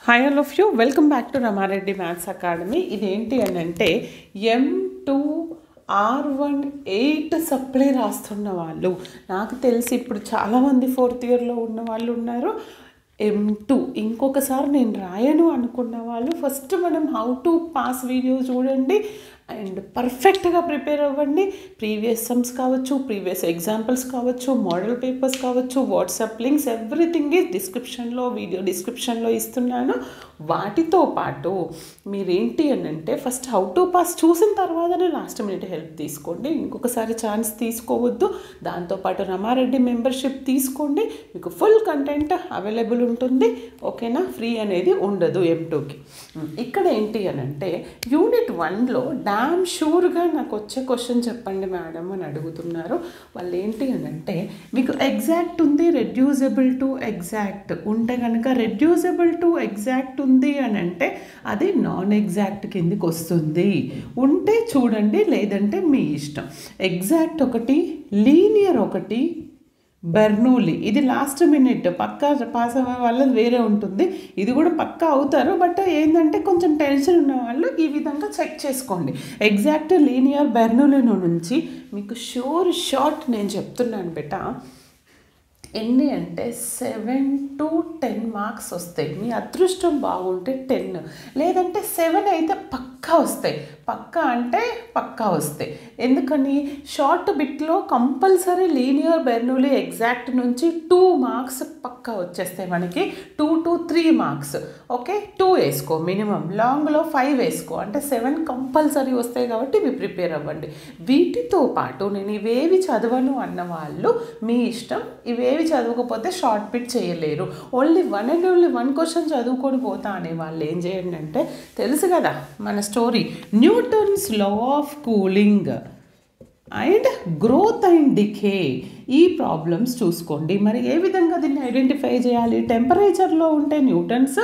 Hi all of you welcome back to Rama Reddy maths academy. ఇదేంటి అని అంటే M2R18 సప్లై రాస్తున్న వాళ్ళు, నాకు తెలిసి ఇప్పుడు చాలామంది 4th ఇయర్లో ఉన్న వాళ్ళు ఉన్నారు. M2 ఇంకొకసారి నేను రాయను అనుకున్న వాళ్ళు ఫస్ట్ మనం హౌ టు పాస్ వీడియో చూడండి అండ్ పర్ఫెక్ట్గా ప్రిపేర్ అవ్వండి. ప్రీవియస్ సమ్స్ కావచ్చు, ప్రీవియస్ ఎగ్జాంపుల్స్ కావచ్చు, మోడల్ పేపర్స్ కావచ్చు, వాట్సాప్ లింక్స్ ఎవ్రీథింగ్ ఈజ్ డిస్క్రిప్షన్లో, వీడియో డిస్క్రిప్షన్లో ఇస్తున్నాను. వాటితో పాటు మీరేంటి అని అంటే ఫస్ట్ హౌ టు పాస్ చూసిన తర్వాతనే లాస్ట్ మినిట్ హెల్ప్ తీసుకోండి. ఇంకొకసారి ఛాన్స్ తీసుకోవద్దు. దాంతోపాటు రమారెడ్డి మెంబర్షిప్ తీసుకోండి, మీకు ఫుల్ కంటెంట్ అవైలబుల్ ఉంటుంది. ఓకేనా? ఫ్రీ అనేది ఉండదు M2కి. ఇక్కడ ఏంటి అని అంటే యూనిట్ 1లో డామ్ షూర్గా నాకు వచ్చే క్వశ్చన్ చెప్పండి మేడం అని అడుగుతున్నారు. వాళ్ళు ఏంటి అని అంటే మీకు ఎగ్జాక్ట్ ఉంది, రెడ్యూసబుల్ టు ఎగ్జాక్ట్ ఉంటే కనుక రెడ్యూసబుల్ టు ఎగ్జాక్ట్ ఉంది అని అంటే అది నాన్ ఎగ్జాక్ట్ కిందికి వస్తుంది. ఉంటే చూడండి, లేదంటే మీ ఇష్టం. ఎగ్జాక్ట్ ఒకటి, లీనియర్ ఒకటి, బెర్నూలీ ఇది లాస్ట్ మినిట్ పక్కా పాస్ అవ్వే వాళ్ళది వేరే ఉంటుంది. ఇది కూడా పక్కా అవుతారు, బట్ ఏంటంటే కొంచెం టెన్షన్ ఉన్న వాళ్ళు ఈ విధంగా చెక్ చేసుకోండి. ఎగ్జాక్ట్, లీనియర్, బెర్నూలీ నుంచి మీకు షూర్ షార్ట్ నేను చెప్తున్నాను బెటా. ఎన్ని అంటే 7 to 10 మార్క్స్ వస్తాయి. మీ అదృష్టం బాగుంటే 10, లేదంటే 7 అయితే పక్కా వస్తాయి. పక్కా అంటే పక్కా వస్తాయి. ఎందుకని షార్ట్ బిట్లో కంపల్సరీ లీనియర్, బెర్నూలీ, ఎగ్జాక్ట్ నుంచి 2 మార్క్స్ పక్కా వచ్చేస్తాయి మనకి. 2 to 3 మార్క్స్. ఓకే, 2 వేసుకో మినిమం, లాంగ్లో 5 వేసుకో, అంటే 7 కంపల్సరీ వస్తాయి. కాబట్టి ఇవి ప్రిపేర్ అవ్వండి. వీటితో పాటు నేను ఇవేవి చదవను అన్న వాళ్ళు మీ ఇష్టం. ఇవేవి చదవకపోతే షార్ట్ బిట్ చేయలేరు. ఓన్లీ వన్ క్వశ్చన్ చదువుకొని పోతా అనే వాళ్ళు ఏం చేయండి అంటే తెలుసు కదా మన story, Newton's law of cooling and growth and decay, ఈ ప్రాబ్లమ్స్ చూసుకోండి. మరి ఏ విధంగా దీన్ని ఐడెంటిఫై చేయాలి? టెంపరేచర్లో ఉంటే న్యూటన్స్,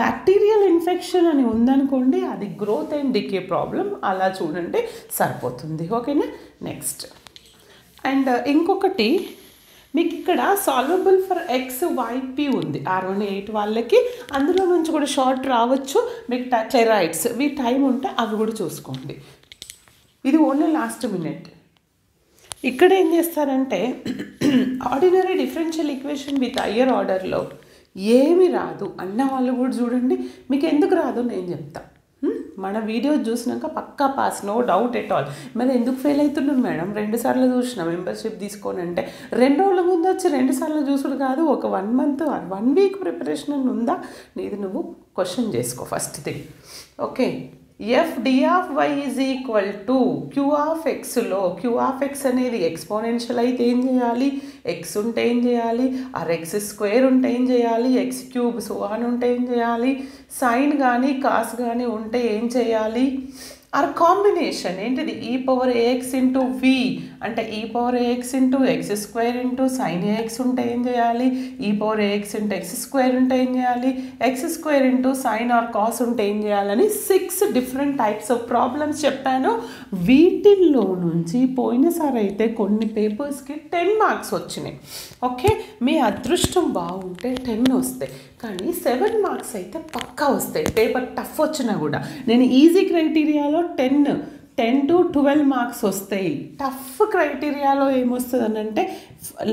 బ్యాక్టీరియల్ ఇన్ఫెక్షన్ అని ఉందనుకోండి అది గ్రోత్ అండ్ డికే ప్రాబ్లం. అలా చూడండి సరిపోతుంది. ఓకేనా? నెక్స్ట్ అండ్ ఇంకొకటి మీకు ఇక్కడ సాల్వబుల్ ఫర్ XYP ఉంది R18 వాళ్ళకి. అందులో నుంచి కూడా షార్ట్ రావచ్చు. మీకు టెరాయిడ్స్ మీ టైం ఉంటే అవి కూడా చూసుకోండి. ఇది ఓన్లీ లాస్ట్ మినిట్. ఇక్కడ ఏం చేస్తారంటే ordinary differential equation with higher ఆర్డర్లో ఏమి రాదు అన్న వాళ్ళు కూడా చూడండి. మీకు ఎందుకు రాదు నేను చెప్తా. మన వీడియో చూసినాక పక్కా pass, no doubt at all. మరి ఎందుకు ఫెయిల్ అవుతున్నాను మేడం? 2 సార్లు చూసిన మెంబర్షిప్ తీసుకోని అంటే 2 రోజుల ముందు వచ్చి 2 సార్లు చూసుడు కాదు, ఒక 1 month 1 week ప్రిపరేషన్ అని ఉందా నీది? నువ్వు క్వశ్చన్ చేసుకో first thing. Okay, F D of Y is equal to Q of ఎక్స్లో క్యూ ఆఫ్ ఎక్స్ అనేది ఎక్స్పోనెన్షియల్ అయితే ఏం చేయాలి? ఎక్స్ ఉంటే ఏం చేయాలి? ఆర్ ఎక్స్ స్క్వేర్ ఉంటే ఏం చేయాలి? ఎక్స్ క్యూబ్ సోహాన్ ఉంటే ఏం చేయాలి? సైన్ కానీ కాస్ కానీ ఉంటే ఏం చేయాలి? ఆర్ కాంబినేషన్ ఏంటిది? ఈ పవర్ ఏఎక్స్ ఇంటూ వి అంటే ఈ power a x into x square into sine a x ఉంటే ఏం చేయాలి? ఈ power a x into x square ఉంటే ఏం చేయాలి? X square into sine or cos ఉంటే ఏం చేయాలని 6 డిఫరెంట్ టైప్స్ ఆఫ్ ప్రాబ్లమ్స్ చెప్పాను. వీటిల్లో నుంచి పోయినసారి అయితే కొన్ని పేపర్స్కి 10 మార్క్స్ వచ్చినాయి. ఓకే, మీ అదృష్టం బాగుంటే 10 వస్తాయి, కానీ 7 మార్క్స్ అయితే పక్కా వస్తాయి. పేపర్ టఫ్ వచ్చినా కూడా నేను ఈజీ క్రైటీరియాలో 10 to 12 మార్క్స్ వస్తాయి. టఫ్ క్రైటీరియాలో ఏమొస్తుంది అని అంటే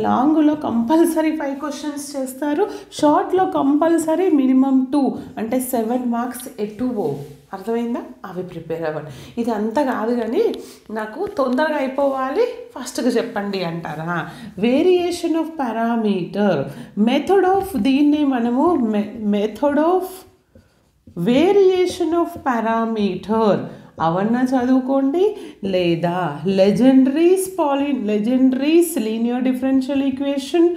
లాంగ్లో కంపల్సరీ 5 క్వశ్చన్స్ చేస్తారు, షార్ట్లో కంపల్సరీ మినిమం 2, అంటే 7 మార్క్స్ ఎటు పోవు. అర్థమైందా? అవి ప్రిపేర్ అవ్వండి. ఇది అంతా కాదు కానీ నాకు తొందరగా అయిపోవాలి ఫస్ట్గా చెప్పండి అంటారా? Variation of parameter method of, దీన్ని మనము method of variation of parameter అవన్నా చదువుకోండి, లేదా Legendre's linear differential equation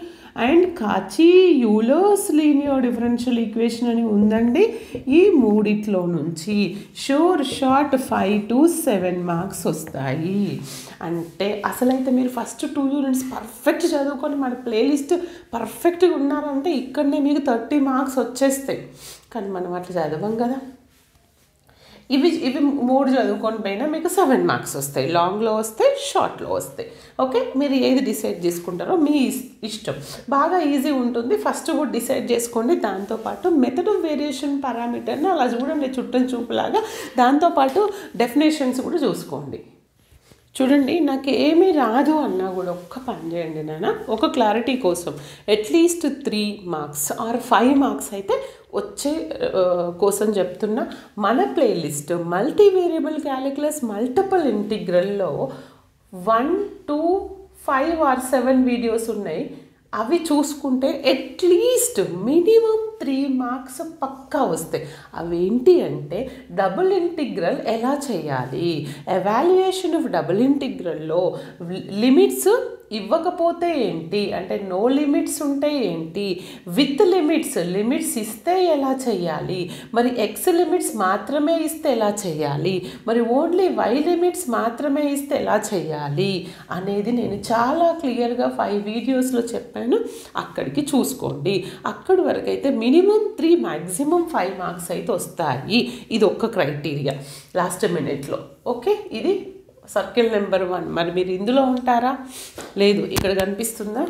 and Cauchy Euler's linear differential equation అని ఉందండి. ఈ మూడిట్లో నుంచి షూర్ షార్ట్ 5 to 7 మార్క్స్ వస్తాయి. అంటే అసలైతే మీరు ఫస్ట్ 2 యూనిట్స్ పర్ఫెక్ట్ చదువుకొని మన ప్లేలిస్ట్ పర్ఫెక్ట్గా ఉన్నారంటే ఇక్కడనే మీకు 30 మార్క్స్ వచ్చేస్తాయి. కానీ మనం అట్లా చదవం కదా. ఇవి ఇవి 3 చదువుకొని పోయినా మీకు 7 మార్క్స్ వస్తాయి. లాంగ్లో వస్తాయి, షార్ట్లో వస్తాయి. ఓకే, మీరు ఏది డిసైడ్ చేసుకుంటారో మీ ఇష్టం. బాగా ఈజీ ఉంటుంది. ఫస్ట్ కూడా డిసైడ్ చేసుకోండి. దాంతోపాటు మెథడ్ ఆఫ్ వేరియేషన్ పారామీటర్ని అలా చూడండి, చుట్టం చూపులాగా. దాంతోపాటు డెఫినేషన్స్ కూడా చూసుకోండి. చూడండి, నాకు ఏమీ రాదు అన్నా కూడా ఒక్క పని చేయండి నాన్న, ఒక క్లారిటీ కోసం అట్లీస్ట్ 3 మార్క్స్ ఆర్ 5 మార్క్స్ అయితే వచ్చే కోసం చెప్తున్నా. మన playlist multi variable calculus multiple ఇంటిగ్రల్లో 1, 2, 5 ఆర్ 7 వీడియోస్ ఉన్నాయి. అవి చూసుకుంటే అట్లీస్ట్ మినిమం 3 మార్క్స్ పక్కా వస్తాయి. అవేంటి అంటే డబుల్ ఇంటిగ్రల్ ఎలా చేయాలి, ఎవాల్యుయేషన్ ఆఫ్ డబుల్ ఇంటిగ్రల్లో లిమిట్స్ ఇవ్వకపోతే ఏంటి, అంటే నో లిమిట్స్ ఉంటే ఏంటి, విత్ లిమిట్స్ ఇస్తే ఎలా చేయాలి, మరి ఎక్స్ లిమిట్స్ మాత్రమే ఇస్తే ఎలా చేయాలి, మరి ఓన్లీ వై లిమిట్స్ మాత్రమే ఇస్తే ఎలా చేయాలి అనేది నేను చాలా క్లియర్గా 5 వీడియోస్లో చెప్పాను. అక్కడికి చూసుకోండి. అక్కడి వరకు అయితే మినిమం 3 మ్యాక్సిమం 5 మార్క్స్ అయితే వస్తాయి. ఇది ఒక్క క్రైటీరియా లాస్ట్ మినిట్లో. ఓకే, ఇది సర్కిల్ నెంబర్ 1. మరి మీరు ఇందులో ఉంటారా? లేదు, ఇక్కడ కనిపిస్తుందా?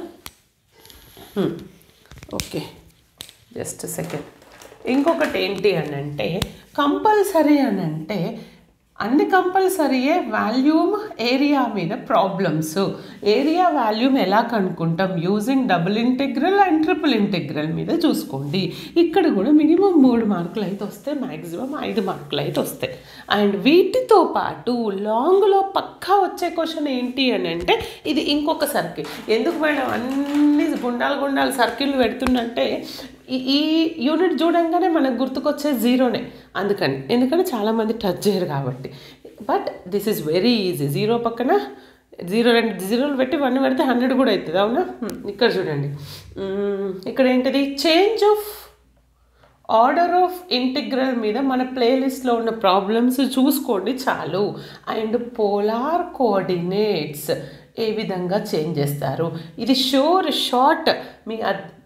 Okay, just second. ఇంకొకటి ఏంటి అని అంటే కంపల్సరీ అని అంటే అన్ని కంపల్సరీయే వాల్యూమ్ ఏరియా మీద ప్రాబ్లమ్స్. ఏరియా వాల్యూమ్ ఎలా కనుక్కుంటాం? Using double integral and triple integral మీద చూసుకోండి. ఇక్కడ కూడా మినిమం 3 మార్కులు అయితే వస్తాయి, మ్యాక్సిమం 5 మార్కులు అయితే వస్తాయి. అండ్ వీటితో పాటు లాంగ్లో పక్కా వచ్చే క్వశ్చన్ ఏంటి అని అంటే ఇది ఇంకొక సర్కిల్. ఎందుకు మేడం అన్ని గుండాలు సర్కిల్ పెడుతున్నంటే ఈ యూనిట్ చూడంగానే మనకు గుర్తుకొచ్చే 0నే. ఎందుకంటే చాలామంది టచ్ చేయరు కాబట్టి. But this is very easy. 0 పక్కన 0 2 0లు పెట్టి 1 పెడితే 100 కూడా అవుతుంది. అవునా? ఇక్కడ చూడండి, ఇక్కడ ఏంటిది change of order of integral మీద మన ప్లేలిస్ట్లో ఉన్న ప్రాబ్లమ్స్ చూసుకోండి చాలు. అండ్ పోలార్ కోఆర్డినేట్స్ ఏ విధంగా చేంజ్ చేస్తారు, ఇది షార్ట్ మీ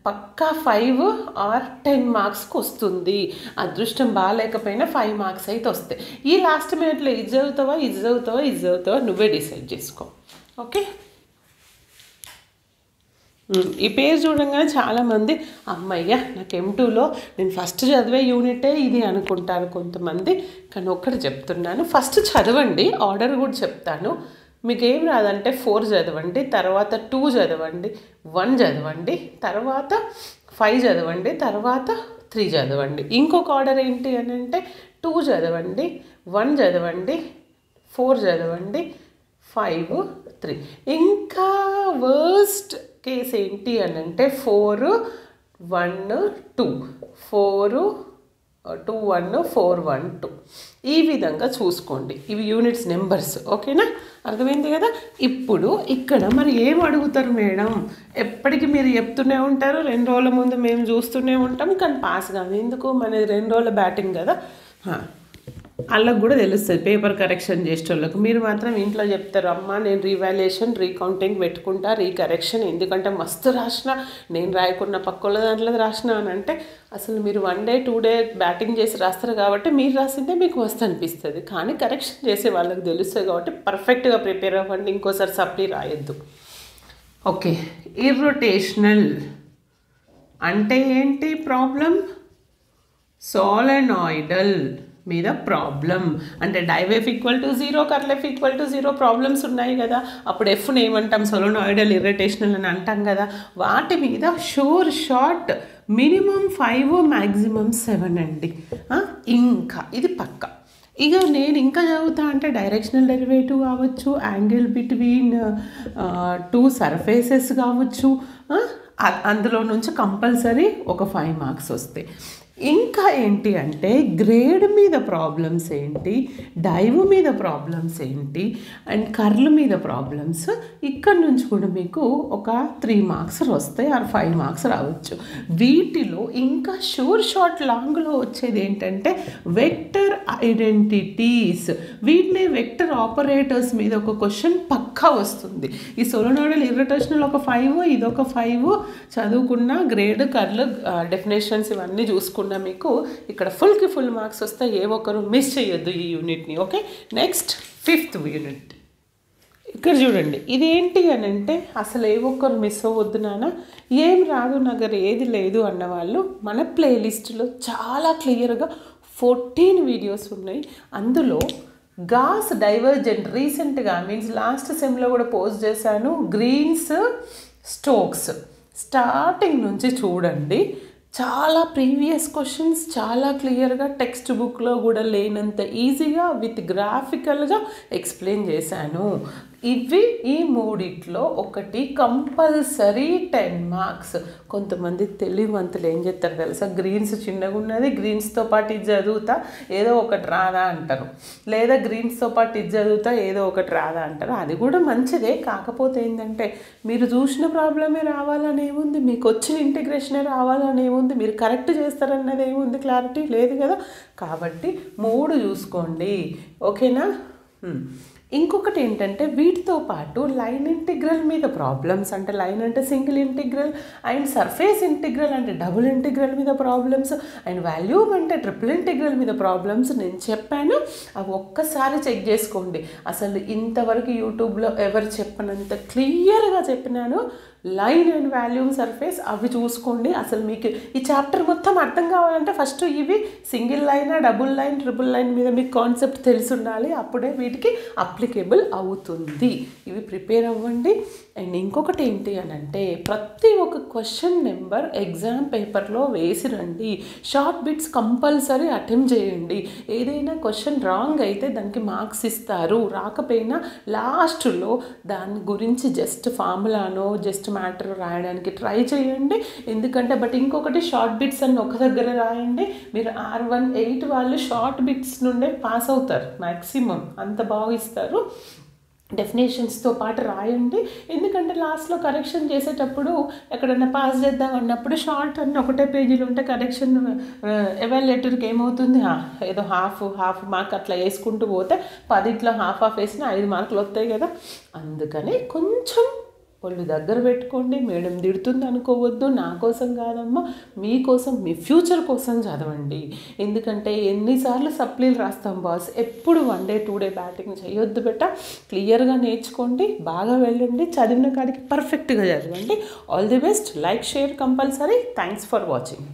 పక్కా 5 ఆర్ 10 మార్క్స్కి వస్తుంది. అదృష్టం బాగాలేకపోయినా 5 మార్క్స్ అయితే వస్తాయి. ఈ లాస్ట్ మినిట్లో ఇది చదువుతావా నువ్వే డిసైడ్ చేసుకో. ఓకే, ఈ పేరు చూడంగానే చాలామంది అమ్మయ్య నాకు M2లో నేను ఫస్ట్ చదివే యూనిటే ఇది అనుకుంటారు కొంతమంది. కానీ ఒక్కటి చెప్తున్నాను, ఫస్ట్ చదవండి, ఆర్డర్ కూడా చెప్తాను. మీకు ఏం రాదంటే 4 చదవండి, తర్వాత 2 చదవండి, 1 చదవండి, తర్వాత 5 చదవండి, తర్వాత 3 చదవండి. ఇంకొక ఆర్డర్ ఏంటి అని అంటే 2 చదవండి, 1 చదవండి, 4 చదవండి, 5, 3. ఇంకా వర్స్ట్ కేస్ ఏంటి అని అంటే 4, 1, 2, 4, 2, 1, 4, 1, 2 ఈ విధంగా చూసుకోండి. ఇవి యూనిట్స్ నెంబర్స్. ఓకేనా? అర్థమైంది కదా? ఇప్పుడు ఇక్కడ మరి ఏం అడుగుతారు మేడం? ఎప్పటికీ మీరు చెప్తూనే ఉంటారు, 2 రోజుల ముందు మేము చూస్తూనే ఉంటాం, కానీ పాస్ కాదు. ఎందుకు? మనది 2 రోజుల బ్యాటింగ్ కదా. వాళ్ళకు కూడా తెలుస్తుంది పేపర్ కరెక్షన్ చేసేటోళ్ళకు. మీరు మాత్రం ఇంట్లో చెప్తారు, అమ్మ నేను రీవాల్యుయేషన్ రీకౌంటింగ్ పెట్టుకుంటా, రీకరెక్షన్ ఎందుకంటే మస్తు రాసిన, నేను రాయకున్న పక్కల దాంట్లో రాసిన అని అంటే అసలు మీరు 1 డే 2 డే బ్యాటింగ్ చేసి రాస్తారు కాబట్టి మీరు రాసిందే మీకు మస్తు అనిపిస్తుంది. కానీ కరెక్షన్ చేసే వాళ్ళకి తెలుస్తుంది కాబట్టి పర్ఫెక్ట్గా ప్రిపేర్ అవ్వండి, ఇంకోసారి సప్లీ రాయొద్దు. ఓకే, ఇర్రొటేషనల్ అంటే ఏంటి ప్రాబ్లం? సోలెనాయిడల్ మీద ప్రాబ్లం అంటే div F equal to 0, curl F equal to 0 problems ఉన్నాయి కదా. అప్పుడు ఎఫ్ని ఏమంటాం? సోలెనాయిడల్ ఇర్రొటేషనల్ అని అంటాం కదా. వాటి మీద షార్ట్ మినిమం 5 మ్యాక్సిమం 7 అండి. ఇంకా ఇది పక్క. ఇక నేను ఇంకా చదువుతా అంటే డైరెక్షనల్ డెరివేటివ్ కావచ్చు, యాంగిల్ బిట్వీన్ 2 సర్ఫేసెస్ కావచ్చు, అందులో నుంచి కంపల్సరీ ఒక 5 మార్క్స్ వస్తాయి. ఇంకా ఏంటి అంటే గ్రేడ్ మీద ప్రాబ్లమ్స్ ఏంటి, డైవ్ మీద ప్రాబ్లమ్స్ ఏంటి, అండ్ కర్ల్ మీద ప్రాబ్లమ్స్. ఇక్కడ నుంచి కూడా మీకు ఒక 3 మార్క్స్ వస్తాయి ఆర్ 5 మార్క్స్ రావచ్చు. వీటిలో ఇంకా షార్ట్ లాంగ్లో వచ్చేది ఏంటంటే వెక్టర్ ఐడెంటిటీస్. వీటినే వెక్టర్ ఆపరేటర్స్ మీద ఒక క్వశ్చన్ పక్కా వస్తుంది. ఈ సోలెనాయిడల్ ఇర్రొటేషనల్ ఒక 5, ఇదొక 5 చదువుకున్న గ్రేడ్ కర్ల్ డెఫినేషన్స్ ఇవన్నీ చూసుకున్న నేర్చుకున్న మీకు ఇక్కడ ఫుల్కి ఫుల్ మార్క్స్ వస్తే ఏ ఒక్కరు మిస్ చేయొద్దు ఈ యూనిట్ని. Okay, next 5th unit. ఇక్కడ చూడండి, ఇదేంటి అని అంటే అసలు ఏ ఒక్కరు మిస్ అవ్వద్దు నాన్న, ఏం రాదు నగర్ ఏది లేదు అన్నవాళ్ళు మన ప్లేలిస్ట్లో చాలా క్లియర్గా 14 వీడియోస్ ఉన్నాయి. అందులో గాస్ డైవర్జెంట్ రీసెంట్గా మీన్స్ లాస్ట్ సెమ్లో కూడా పోస్ట్ చేశాను. గ్రీన్స్ స్టోక్స్ స్టార్టింగ్ నుంచి చూడండి, చాలా ప్రీవియస్ క్వశ్చన్స్ చాలా క్లియర్గా టెక్స్ట్ బుక్లో కూడా లేనంత ఈజీగా విత్ గ్రాఫికల్గా ఎక్స్ప్లెయిన్ చేశాను. ఇవి ఈ మూడిట్లో ఒకటి కంపల్సరీ 10 మార్క్స్. కొంతమంది తెలివివంతులు ఏం చేస్తారు తెలుసా, గ్రీన్స్ చిన్నగా ఉన్నది గ్రీన్స్తో పాటు ఇది చదువుతా ఏదో ఒకటి రాదా అంటారు, లేదా గ్రీన్స్తో పాటు ఇది చదువుతా ఏదో ఒకటి రాదా అంటారు. అది కూడా మంచిదే, కాకపోతే ఏంటంటే మీరు చూసిన ప్రాబ్లమే రావాలని ఏముంది, మీకు వచ్చిన ఇంటిగ్రేషనే రావాలని ఏముంది, మీరు కరెక్ట్ చేస్తారన్నది ఏముంది, క్లారిటీ లేదు కదా. కాబట్టి 3 చూసుకోండి, ఓకేనా. ఇంకొకటి ఏంటంటే వీటితో పాటు లైన్ ఇంటిగ్రల్ మీద ప్రాబ్లమ్స్, అంటే లైన్ అంటే single integral, and surface integral అంటే డబుల్ ఇంటిగ్రల్ మీద ప్రాబ్లమ్స్, అండ్ వాల్యూమ్ అంటే ట్రిపుల్ ఇంటిగ్రల్ మీద ప్రాబ్లమ్స్ నేను చెప్పాను. అవి ఒక్కసారి చెక్ చేసుకోండి. అసలు ఇంతవరకు యూట్యూబ్లో ఎవరు చెప్పనంత క్లియర్గా చెప్పినాను. లైన్ అండ్ వాల్యూమ్ సర్ఫేస్ అవి చూసుకోండి. అసలు మీకు ఈ చాప్టర్ మొత్తం అర్థం కావాలంటే ఫస్ట్ ఇవి single line, double line, triple line మీద మీకు కాన్సెప్ట్ తెలిసి ఉండాలి, అప్పుడే వీటికి అప్లికేబుల్ అవుతుంది. ఇవి ప్రిపేర్ అవ్వండి. అండ్ ఇంకొకటి ఏంటి అని అంటే ప్రతి ఒక్క క్వశ్చన్ నెంబర్ ఎగ్జామ్ పేపర్లో వేసి రండి. షార్ట్ బిట్స్ కంపల్సరీ అటెంప్ట్ చేయండి. ఏదైనా క్వశ్చన్ రాంగ్ అయితే దానికి మార్క్స్ ఇస్తారు, రాకపోయినా లాస్ట్లో దాని గురించి జస్ట్ ఫార్ములానో జస్ట్ మ్యాటర్ రాయడానికి ట్రై చేయండి. ఎందుకంటే బట్ ఇంకొకటి షార్ట్ బిట్స్ అని ఒక దగ్గర రాయండి. మీరు R18 వాళ్ళు షార్ట్ బిట్స్ నుండే పాస్ అవుతారు మ్యాక్సిమం, అంత బాగా ఇస్తారు. డెఫినేషన్స్తో పాటు రాయండి, ఎందుకంటే లాస్ట్లో కరెక్షన్ చేసేటప్పుడు ఎక్కడన్నా పాస్ చేద్దాం అన్నప్పుడు షార్ట్ అన్న ఒకటే పేజీలు ఉంటే కరెక్షన్ ఎవాల్యుయేటర్కి ఏమవుతుంది, ఏదో హాఫ్ మార్క్ అట్లా వేసుకుంటూ పోతే 10లో హాఫ్ వేసినా 5 మార్కులు వస్తాయి కదా. అందుకని కొంచెం వాళ్ళు దగ్గర పెట్టుకోండి. మేడం తిడుతుంది అనుకోవద్దు, నా కోసం కాదమ్మా, మీకోసం మీ ఫ్యూచర్ కోసం చదవండి. ఎందుకంటే ఎన్నిసార్లు సప్లీలు రాస్తాం బాస్, ఎప్పుడు 1 డే 2 డే బ్యాటింగ్ చేయొద్దు బెట్ట. క్లియర్గా నేర్చుకోండి, బాగా వెళ్ళండి, చదివిన కాడికి పర్ఫెక్ట్గా చదవండి. All the best. Like share compulsory. Thanks for watching.